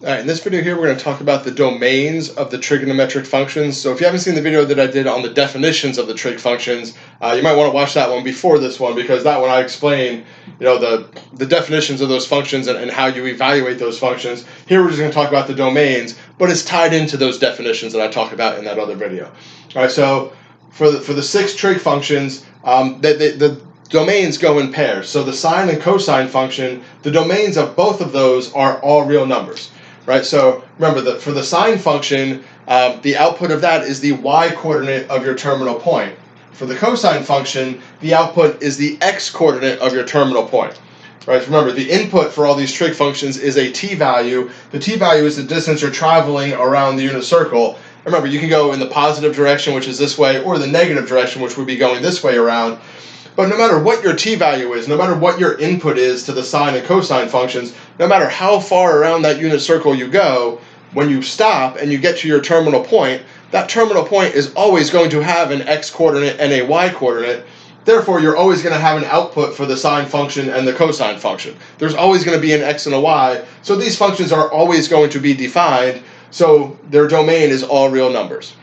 All right, in this video here, we're going to talk about the domains of the trigonometric functions. So if you haven't seen the video that I did on the definitions of the trig functions, you might want to watch that one before this one, because that one I explain, the definitions of those functions and how you evaluate those functions. Here we're just going to talk about the domains, but it's tied into those definitions that I talked about in that other video. All right, so for the six trig functions, the domains go in pairs. So the sine and cosine function, the domains of both of those are all real numbers. Right, so remember that for the sine function, the output of that is the y-coordinate of your terminal point. For the cosine function, the output is the x-coordinate of your terminal point. Right, remember, the input for all these trig functions is a t-value. The t-value is the distance you're traveling around the unit circle. Remember, you can go in the positive direction, which is this way, or the negative direction, which would be going this way around. But no matter what your t-value is, no matter what your input is to the sine and cosine functions, no matter how far around that unit circle you go, when you stop and you get to your terminal point, that terminal point is always going to have an x-coordinate and a y-coordinate. Therefore, you're always going to have an output for the sine function and the cosine function. There's always going to be an x and a y, so these functions are always going to be defined, so their domain is all real numbers.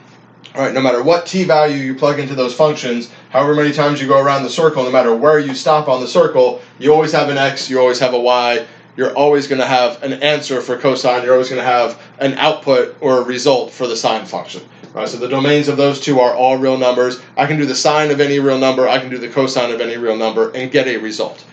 All right, no matter what t-value you plug into those functions, however many times you go around the circle, no matter where you stop on the circle, you always have an x, you always have a y, you're always going to have an answer for cosine, you're always going to have an output or a result for the sine function. All right, so the domains of those two are all real numbers. I can do the sine of any real number, I can do the cosine of any real number, and get a result.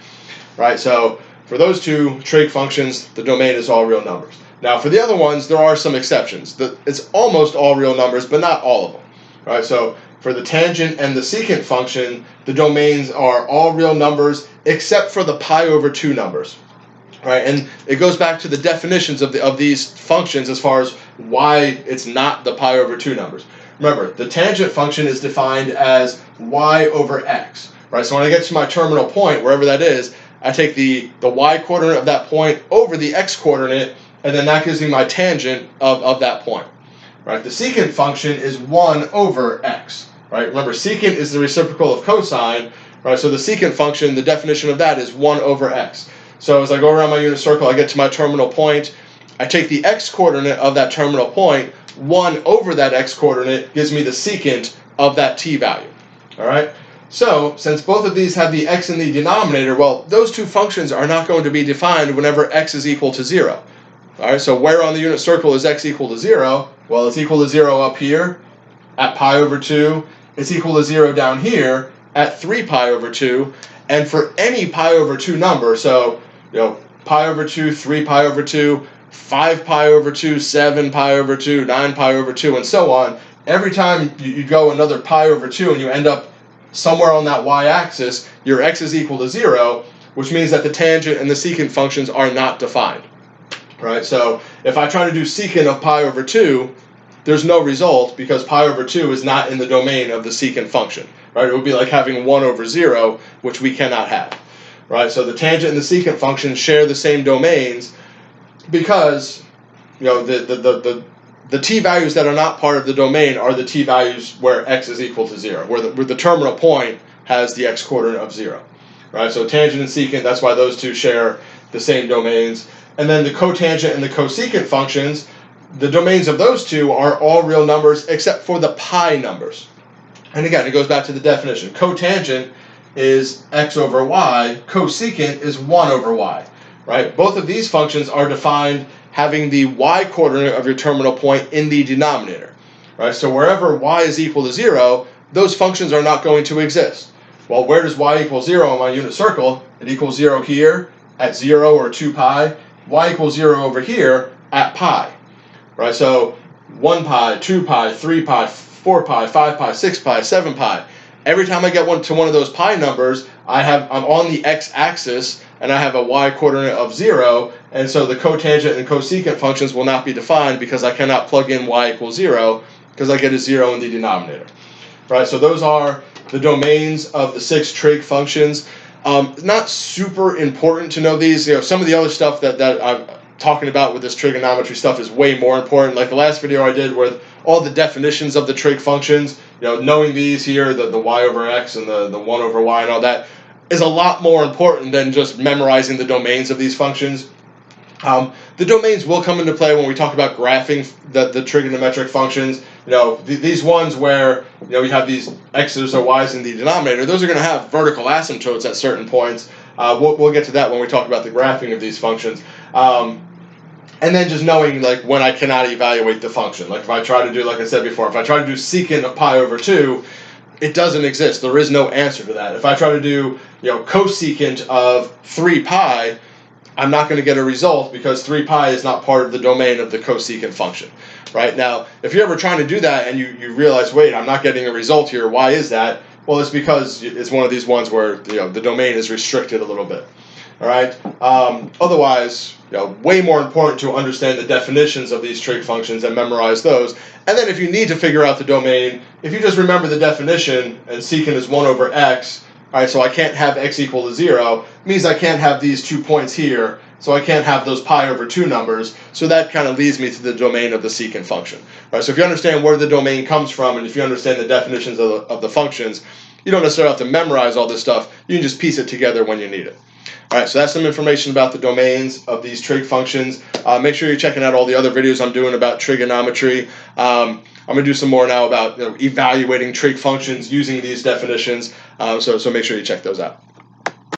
Right, so for those two trig functions, the domain is all real numbers. Now, for the other ones, there are some exceptions. It's almost all real numbers, but not all of them. Right? So for the tangent and the secant function, the domains are all real numbers except for the pi over 2 numbers. Right? And it goes back to the definitions of these functions as far as why it's not the pi over 2 numbers. Remember, the tangent function is defined as y over x. Right? So when I get to my terminal point, wherever that is, I take the y-coordinate of that point over the x-coordinate, and then that gives me my tangent of that point. Right? The secant function is 1 over x. Right? Remember, secant is the reciprocal of cosine. Right? So the secant function, the definition of that is 1 over x. So as I go around my unit circle, I get to my terminal point. I take the x-coordinate of that terminal point. 1 over that x-coordinate gives me the secant of that t-value. All right? So, since both of these have the x in the denominator, well, those two functions are not going to be defined whenever x is equal to 0. All right, so where on the unit circle is x equal to 0? Well, it's equal to 0 up here at pi over 2. It's equal to 0 down here at 3 pi over 2. And for any pi over 2 number, so, pi over 2, 3 pi over 2, 5 pi over 2, 7 pi over 2, 9 pi over 2, and so on, every time you go another pi over 2 and you end up somewhere on that y-axis, your x is equal to 0, which means that the tangent and the secant functions are not defined. Right, so if I try to do secant of pi over 2, there's no result because pi over 2 is not in the domain of the secant function. Right, it would be like having 1 over 0, which we cannot have. Right, so the tangent and the secant function share the same domains because the t-values that are not part of the domain are the t-values where x is equal to 0, where the terminal point has the x-coordinate of 0. Right, so tangent and secant, that's why those two share the same domains. And then the cotangent and the cosecant functions, the domains of those two are all real numbers except for the pi numbers. And again, it goes back to the definition. Cotangent is x over y, cosecant is 1 over y. Right? Both of these functions are defined having the y-coordinate of your terminal point in the denominator. Right? So wherever y is equal to 0, those functions are not going to exist. Well, where does y equal 0 on my unit circle? It equals 0 here at 0 or 2 pi. Y equals 0 over here at pi. Right? So 1 pi, 2 pi, 3 pi, 4 pi, 5 pi, 6 pi, 7 pi. Every time I get to one of those pi numbers, I'm on the x-axis and I have a y-coordinate of 0, and so the cotangent and cosecant functions will not be defined because I cannot plug in y equals 0 because I get a 0 in the denominator. Right? So those are the domains of the 6 trig functions. Not super important to know these. Some of the other stuff that I'm talking about with this trigonometry stuff is way more important. Like the last video I did with all the definitions of the trig functions, knowing these here, the y over x and the 1 over y and all that, is a lot more important than just memorizing the domains of these functions. The domains will come into play when we talk about graphing the trigonometric functions. These ones where you have these x's or y's in the denominator, those are going to have vertical asymptotes at certain points. We'll get to that when we talk about the graphing of these functions. And then just knowing when I cannot evaluate the function. If I try to do, like I said before, if I try to do secant of pi over 2, it doesn't exist. There is no answer to that. If I try to do cosecant of 3 pi, I'm not going to get a result because 3 pi is not part of the domain of the cosecant function. Right? Now, if you're ever trying to do that and you realize, wait, I'm not getting a result here, why is that? Well, it's because it's one of these ones where the domain is restricted a little bit. All right. Otherwise, way more important to understand the definitions of these trig functions and memorize those. And then if you need to figure out the domain, if you just remember the definition and secant is 1 over x, all right, so I can't have x equal to 0, means I can't have these 2 points here, so I can't have those pi over 2 numbers, so that kind of leads me to the domain of the secant function. All right, so if you understand where the domain comes from, and if you understand the definitions of the functions, you don't necessarily have to memorize all this stuff, you can just piece it together when you need it. All right, so that's some information about the domains of these trig functions. Make sure you're checking out all the other videos I'm doing about trigonometry. I'm going to do some more now about evaluating trig functions using these definitions, so make sure you check those out.